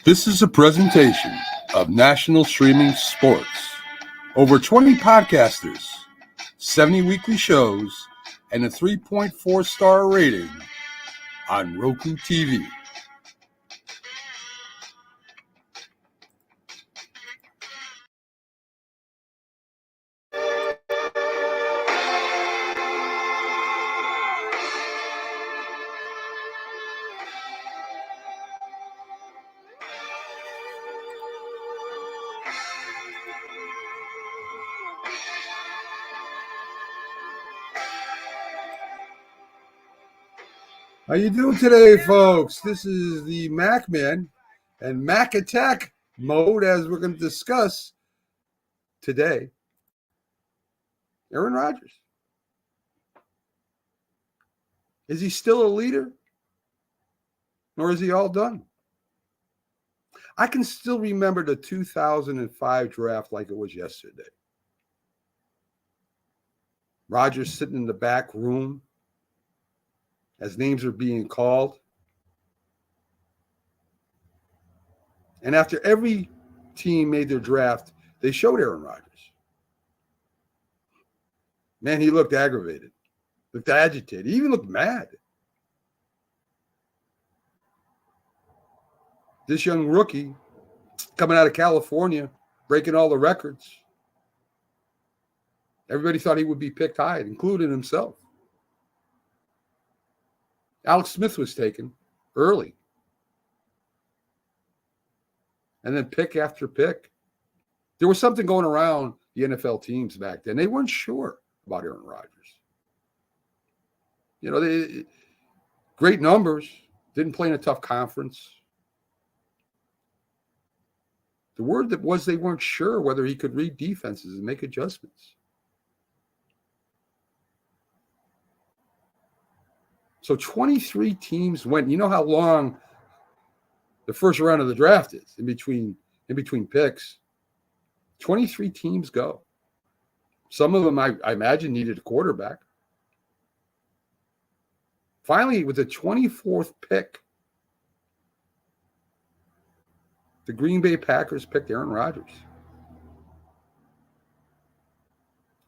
This is a presentation of National Streaming Sports. Over 20 podcasters, 70 weekly shows, and a 3.4-star rating on Roku TV. How you doing today, folks? This is the Mac Man and Mac Attack mode, as we're going to discuss today. Aaron Rodgers. Is he still a leader? Or is he all done? I can still remember the 2005 draft like it was yesterday. Rodgers sitting in the back room as names are being called. And after every team made their draft, they showed Aaron Rodgers. Man, he looked aggravated, looked agitated, he even looked mad. This young rookie coming out of California, breaking all the records. Everybody thought he would be picked high, including himself. Alex Smith was taken early. And then pick after pick. There was something going around the NFL teams back then. They weren't sure about Aaron Rodgers. You know, great numbers, didn't play in a tough conference. The word that was they weren't sure whether he could read defenses and make adjustments. So 23 teams went. You know how long the first round of the draft is in between picks? 23 teams go. Some of them, I imagine, needed a quarterback. Finally, with the 24th pick, the Green Bay Packers picked Aaron Rodgers.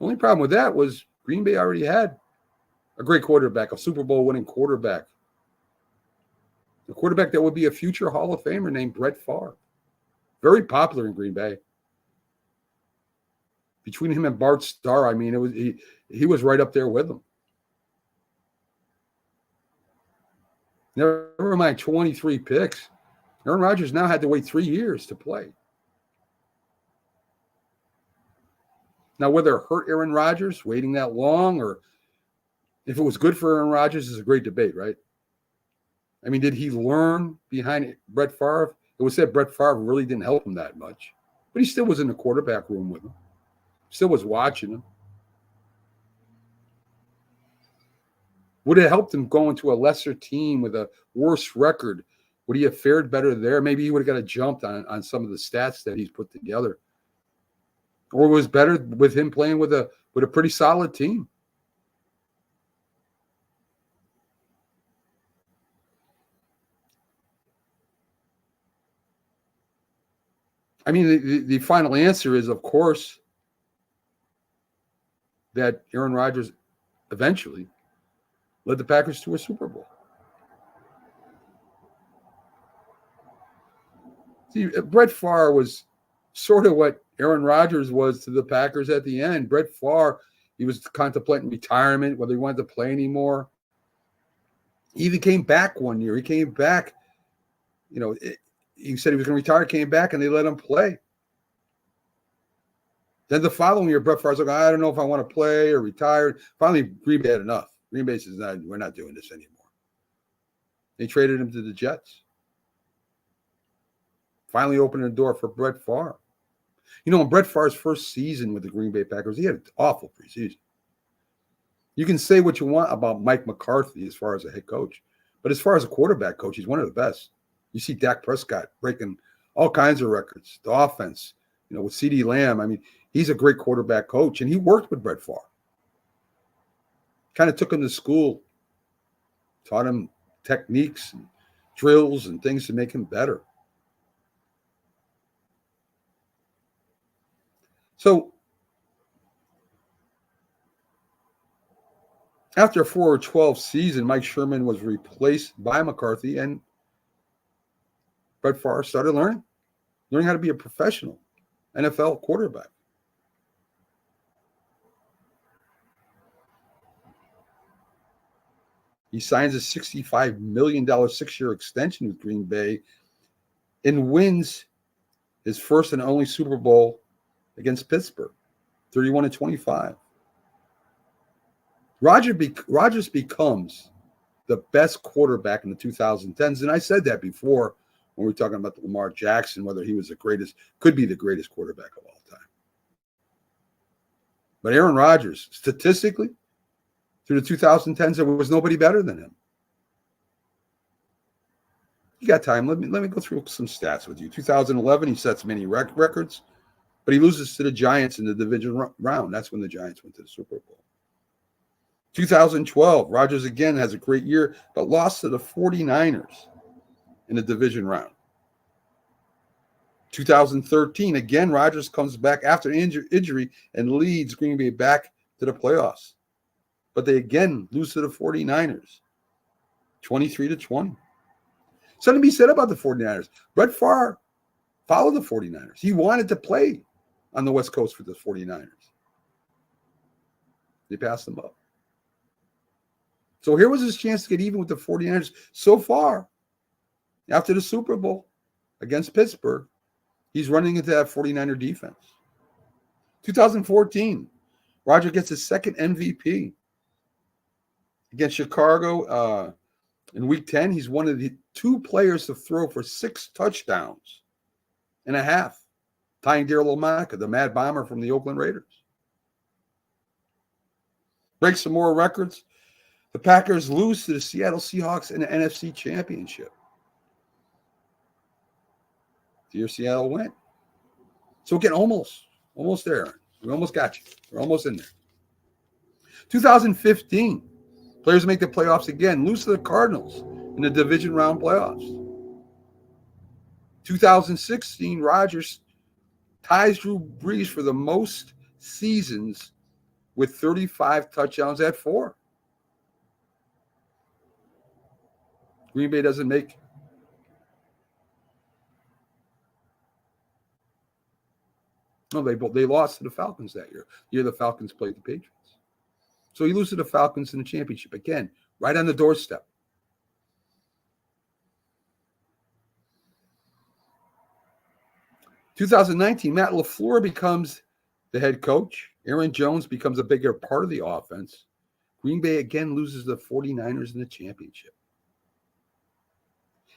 Only problem with that was Green Bay already had a great quarterback, a Super Bowl winning quarterback. A quarterback that would be a future Hall of Famer named Brett Favre. Very popular in Green Bay. Between him and Bart Starr, I mean, he was right up there with them. Never mind 23 picks. Aaron Rodgers now had to wait 3 years to play. Now, whether it hurt Aaron Rodgers waiting that long or if it was good for Aaron Rodgers is a great debate, right? I mean, did he learn behind Brett Favre? It was said Brett Favre really didn't help him that much, but he still was in the quarterback room with him. Still was watching him. Would it helped him go into a lesser team with a worse record? Would he have fared better there? Maybe he would have got a jump on some of the stats that he's put together. Or was better with him playing with a pretty solid team. I mean, the final answer is, of course, that Aaron Rodgers eventually led the Packers to a Super Bowl. See, Brett Favre was sort of what Aaron Rodgers was to the Packers at the end. Brett Favre, he was contemplating retirement, whether he wanted to play anymore. He even came back one year. He came back, you know, he said he was going to retire, came back, and they let him play. Then the following year, Brett Favre's like, I don't know if I want to play or retire. Finally, Green Bay had enough. Green Bay says, no, we're not doing this anymore. They traded him to the Jets. Finally opened the door for Brett Favre. You know, in Brett Favre's first season with the Green Bay Packers, he had an awful preseason. You can say what you want about Mike McCarthy as far as a head coach, but as far as a quarterback coach, he's one of the best. You see Dak Prescott breaking all kinds of records. The offense, you know, with CeeDee Lamb. I mean, he's a great quarterback coach, and he worked with Brett Favre. Kind of took him to school, taught him techniques and drills and things to make him better. So after a 4-12 season, Mike Sherman was replaced by McCarthy, and Brett Favre started learning how to be a professional NFL quarterback. He signs a $65 million 6-year extension with Green Bay and wins his first and only Super Bowl against Pittsburgh, 31-25. Rodgers becomes the best quarterback in the 2010s, and I said that before when we were talking about Lamar Jackson, whether he was could be the greatest quarterback of all time. But Aaron Rodgers, statistically, through the 2010s, there was nobody better than him. You got time. Let me go through some stats with you. 2011, he sets many records, but he loses to the Giants in the division round. That's when the Giants went to the Super Bowl. 2012, Rodgers again has a great year, but lost to the 49ers in the division round. 2013, again, Rodgers comes back after injury and leads Green Bay back to the playoffs. But they again lose to the 49ers, 23-20. Something to be said about the 49ers. Brett Favre followed the 49ers. He wanted to play on the West Coast for the 49ers. They passed him up. So here was his chance to get even with the 49ers. So far, after the Super Bowl against Pittsburgh, he's running into that 49er defense. 2014, Rodgers gets his second MVP. Against Chicago in Week 10, he's one of the 2 players to throw for 6 touchdowns and a half, tying Darryl O'Maka, the Mad Bomber from the Oakland Raiders. Breaks some more records. The Packers lose to the Seattle Seahawks in the NFC Championship. The year Seattle went. So again, almost there. We almost got you. We're almost in there. 2015. Players make the playoffs again, lose to the Cardinals in the division round playoffs. 2016, Rodgers ties Drew Brees for the most seasons with 35 touchdowns at 4. Green Bay doesn't make. No, they lost to the Falcons that year. The year the Falcons played the Patriots. So he loses to the Falcons in the championship. Again, right on the doorstep. In 2019, Matt LaFleur becomes the head coach. Aaron Jones becomes a bigger part of the offense. Green Bay again loses the 49ers in the championship.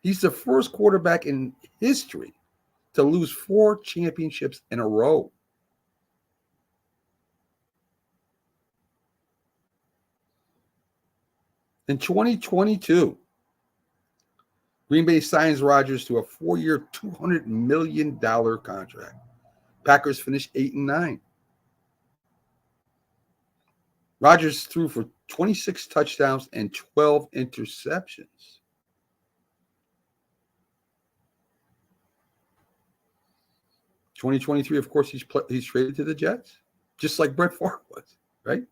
He's the first quarterback in history to lose 4 championships in a row. In 2022, Green Bay signs Rodgers to a 4-year, $200 million contract. Packers finished 8-9. Rodgers threw for 26 touchdowns and 12 interceptions. In 2023, of course, he's traded to the Jets, just like Brett Favre was, right?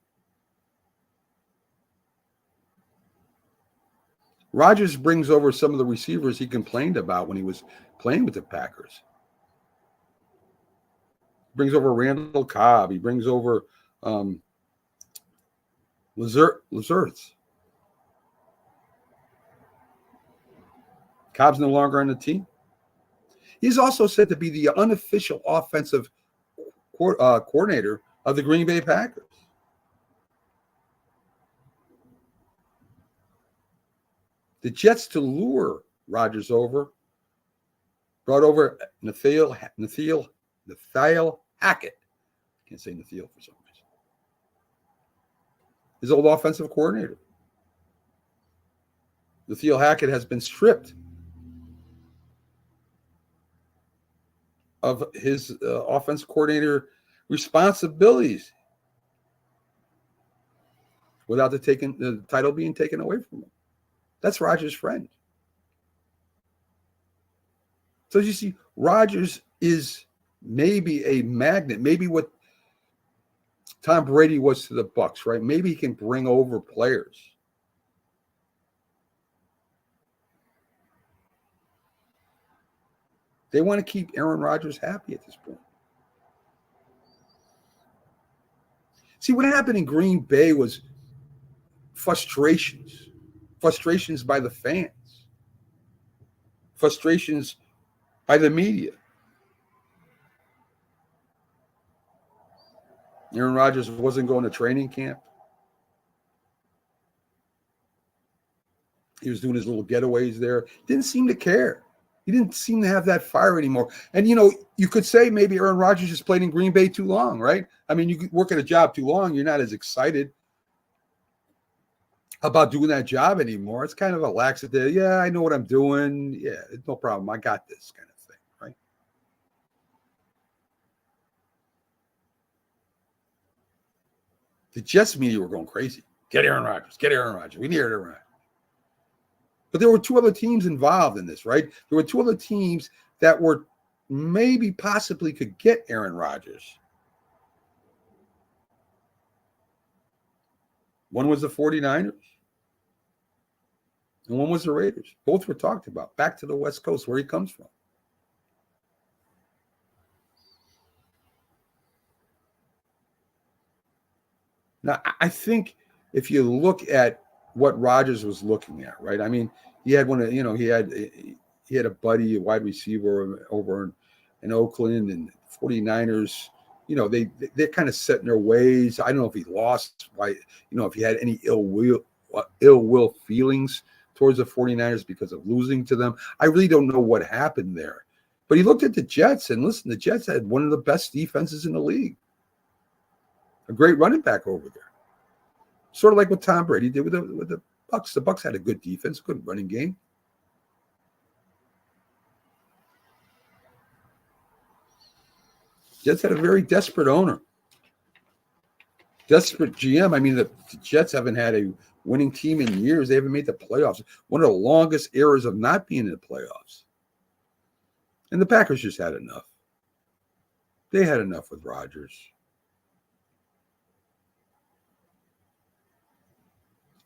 Rodgers brings over some of the receivers he complained about when he was playing with the Packers. Brings over Randall Cobb. He brings over Lazarus. Cobb's no longer on the team. He's also said to be the unofficial offensive coordinator of the Green Bay Packers. The Jets, to lure Rodgers over, brought over Nathaniel Hackett. Can't say Nathaniel for some reason. His old offensive coordinator. Nathaniel Hackett has been stripped of his offense coordinator responsibilities without the title being taken away from him. That's Rodgers' friend. So you see, Rodgers is maybe a magnet, maybe what Tom Brady was to the Bucs, right? Maybe he can bring over players. They want to keep Aaron Rodgers happy at this point. See, what happened in Green Bay was frustrations by the fans, frustrations by the media. Aaron Rodgers wasn't going to training camp. He was doing his little getaways there. Didn't seem to care. He didn't seem to have that fire anymore. And, you could say maybe Aaron Rodgers just played in Green Bay too long, right? I mean, you work at a job too long, you're not as excited about doing that job anymore. It's kind of a laxative. Yeah, I know what I'm doing. Yeah, it's no problem. I got this kind of thing, right? The Jets media were going crazy. Get Aaron Rodgers. Get Aaron Rodgers. We need Aaron Rodgers. But there were two other teams involved in this, right? There were two other teams that were maybe possibly could get Aaron Rodgers. One was the 49ers, and one was the Raiders. Both were talked about. Back to the West Coast, where he comes from. Now, I think if you look at what Rodgers was looking at, right? I mean, he had he had a buddy, a wide receiver over in Oakland, and 49ers, they're kind of set in their ways. I don't know if he lost, if he had any ill will feelings towards the 49ers because of losing to them. I really don't know what happened there. But he looked at the Jets, and listen, the Jets had one of the best defenses in the league. A great running back over there. Sort of like what Tom Brady did with the Bucs. The Bucs had a good defense, good running game. Jets had a very desperate owner. Desperate GM. I mean, the Jets haven't had a winning team in years. They haven't made the playoffs. One of the longest eras of not being in the playoffs. And the Packers just had enough. They had enough with Rodgers.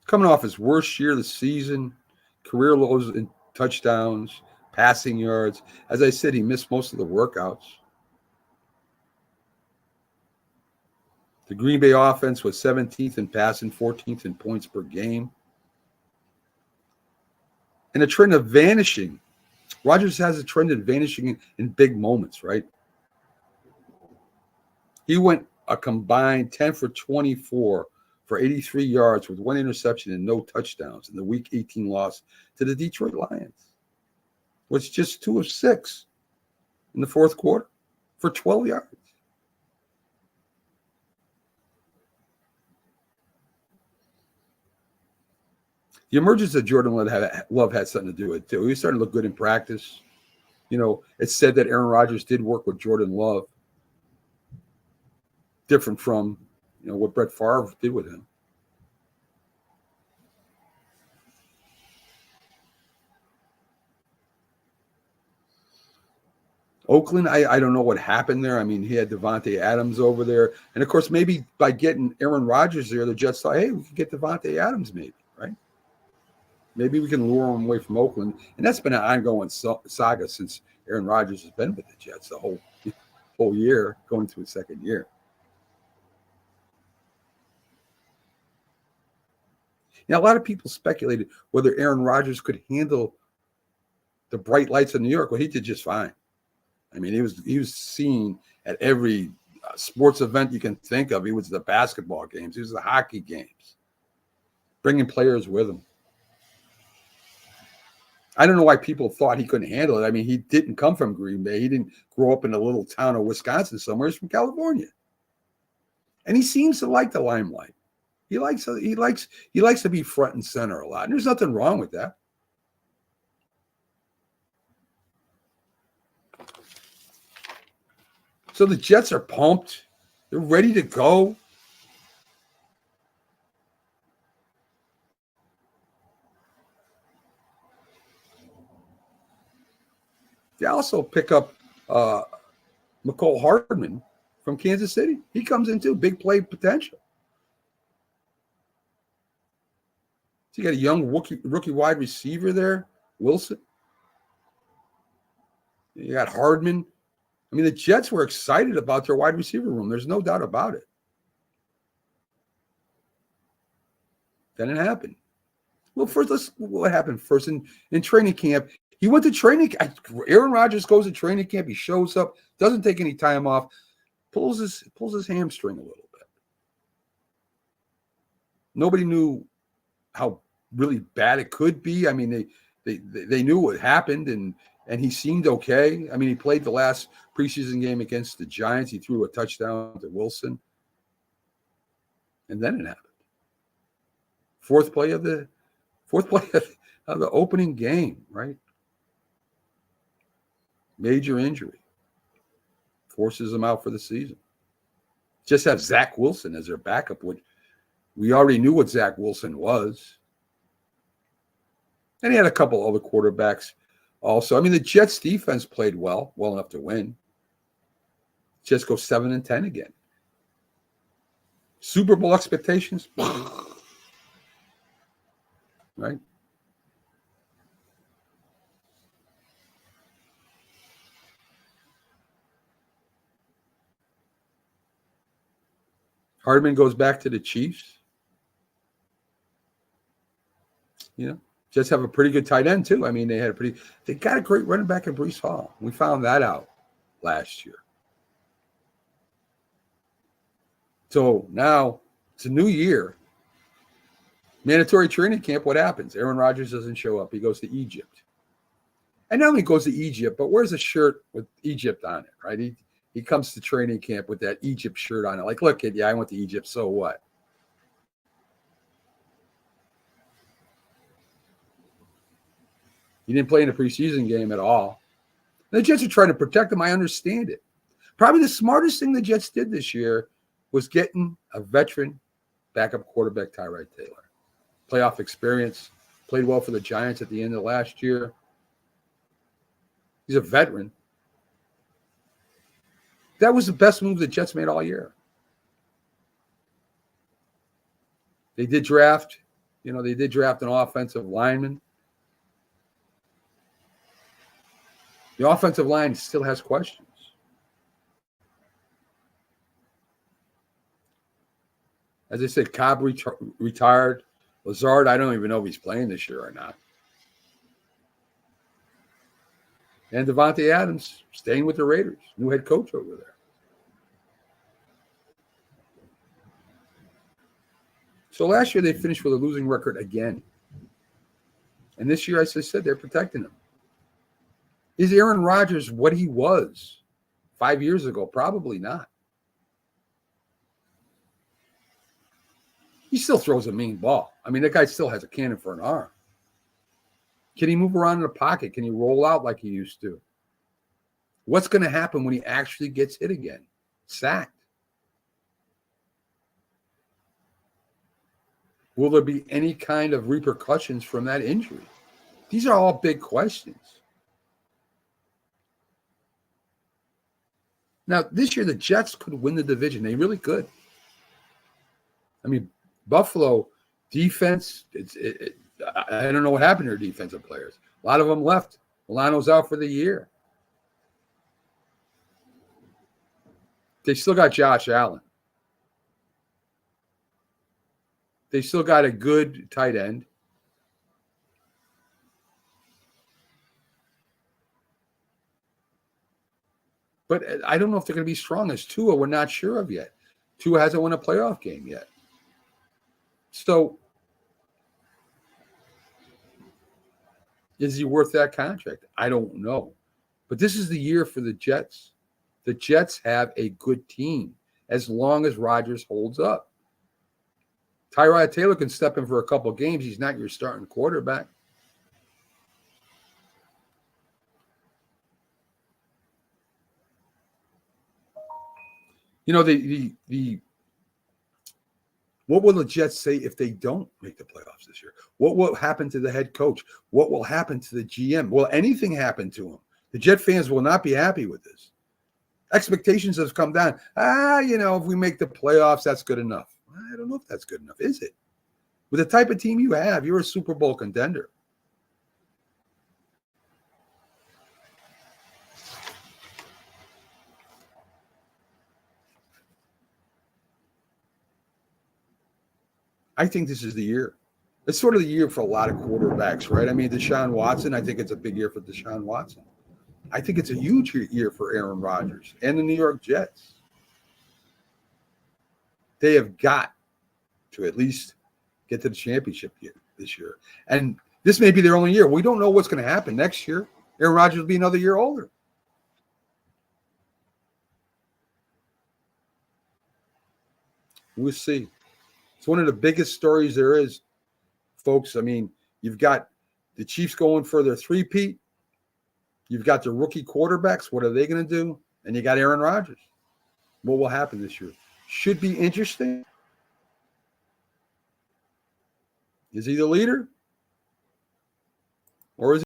Coming off his worst year of the season, career lows in touchdowns, passing yards. As I said, he missed most of the workouts. The Green Bay offense was 17th in passing, 14th in points per game. And a trend of vanishing. Rodgers has a trend of vanishing in big moments, right? He went a combined 10 for 24 for 83 yards with one interception and no touchdowns in the Week 18 loss to the Detroit Lions. Was just 2 of 6 in the fourth quarter for 12 yards. The emergence of Jordan Love had something to do with it, too. He was starting to look good in practice. It's said that Aaron Rodgers did work with Jordan Love. Different from, what Brett Favre did with him. Oakland, I don't know what happened there. I mean, he had Devontae Adams over there. And, of course, maybe by getting Aaron Rodgers there, the Jets thought, hey, we can get Devontae Adams maybe, right? Maybe we can lure him away from Oakland. And that's been an ongoing saga since Aaron Rodgers has been with the Jets the whole year, going to his second year. Now, a lot of people speculated whether Aaron Rodgers could handle the bright lights of New York. Well, he did just fine. I mean, he was seen at every sports event you can think of. He was at the basketball games. He was at the hockey games, bringing players with him. I don't know why people thought he couldn't handle it. I mean, he didn't come from Green Bay. He didn't grow up in a little town of Wisconsin somewhere. He's from California. And he seems to like the limelight. He likes to be front and center a lot. And there's nothing wrong with that. So the Jets are pumped. They're ready to go. They also pick up McCole Hardman from Kansas City. He comes in too, big play potential. So you got a young rookie wide receiver there, Wilson. You got Hardman. I mean, the Jets were excited about their wide receiver room. There's no doubt about it. Then it happened. Well, first, what happened first in training camp? He went to training. Aaron Rodgers goes to training camp. He shows up, doesn't take any time off, pulls his hamstring a little bit. Nobody knew how really bad it could be. I mean, they knew what happened, and he seemed okay. I mean, he played the last preseason game against the Giants. He threw a touchdown to Wilson, and then it happened. Fourth play of the opening game, right? Major injury. Forces them out for the season. Just have Zach Wilson as their backup. We already knew what Zach Wilson was. And he had a couple other quarterbacks also. I mean, the Jets defense played well enough to win. Jets go 7-10 again. Super Bowl expectations? Right? Hardman goes back to the Chiefs. You know, Jets have a pretty good tight end too. I mean, they got a great running back in Breece Hall. We found that out last year. So now it's a new year. Mandatory training camp, what happens? Aaron Rodgers doesn't show up. He goes to Egypt. And not only goes to Egypt, but wears a shirt with Egypt on it, right? He comes to training camp with that Egypt shirt on it. Like, look, kid, yeah, I went to Egypt, so what? He didn't play in a preseason game at all. The Jets are trying to protect him. I understand it. Probably the smartest thing the Jets did this year was getting a veteran backup quarterback, Tyrod Taylor. Playoff experience, played well for the Giants at the end of last year. He's a veteran. That was the best move the Jets made all year. They did draft an offensive lineman. The offensive line still has questions. As I said, Cobb retired. Lazard, I don't even know if he's playing this year or not. And Devontae Adams staying with the Raiders, new head coach over there. So last year they finished with a losing record again. And this year, as I said, they're protecting him. Is Aaron Rodgers what he was 5 years ago? Probably not. He still throws a mean ball. I mean, that guy still has a cannon for an arm. Can he move around in the pocket? Can he roll out like he used to? What's going to happen when he actually gets hit again? Sacked. Will there be any kind of repercussions from that injury? These are all big questions. Now, this year, the Jets could win the division. They really could. I mean, Buffalo defense, I don't know what happened to their defensive players. A lot of them left. Milano's out for the year. They still got Josh Allen. They still got a good tight end. But I don't know if they're going to be strong as Tua. We're not sure of yet. Tua hasn't won a playoff game yet. So, is he worth that contract? I don't know. But this is the year for the Jets. The Jets have a good team as long as Rodgers holds up. Tyrod Taylor can step in for a couple of games. He's not your starting quarterback. You know, what will the Jets say if they don't make the playoffs this year? What will happen to the head coach? What will happen to the GM? Will anything happen to him? The Jet fans will not be happy with this. Expectations have come down. If we make the playoffs, that's good enough. I don't know if that's good enough. Is it? With the type of team you have, you're a Super Bowl contender. I think this is the year. It's sort of the year for a lot of quarterbacks, right? I mean, Deshaun Watson, I think it's a big year for Deshaun Watson. I think it's a huge year for Aaron Rodgers and the New York Jets. They have got to at least get to the championship this year. And this may be their only year. We don't know what's going to happen next year. Aaron Rodgers will be another year older. We'll see. It's one of the biggest stories there is, folks. I mean, you've got the Chiefs going for their three-peat. You've got the rookie quarterbacks. What are they going to do? And you got Aaron Rodgers. What will happen this year? Should be interesting. Is he the leader?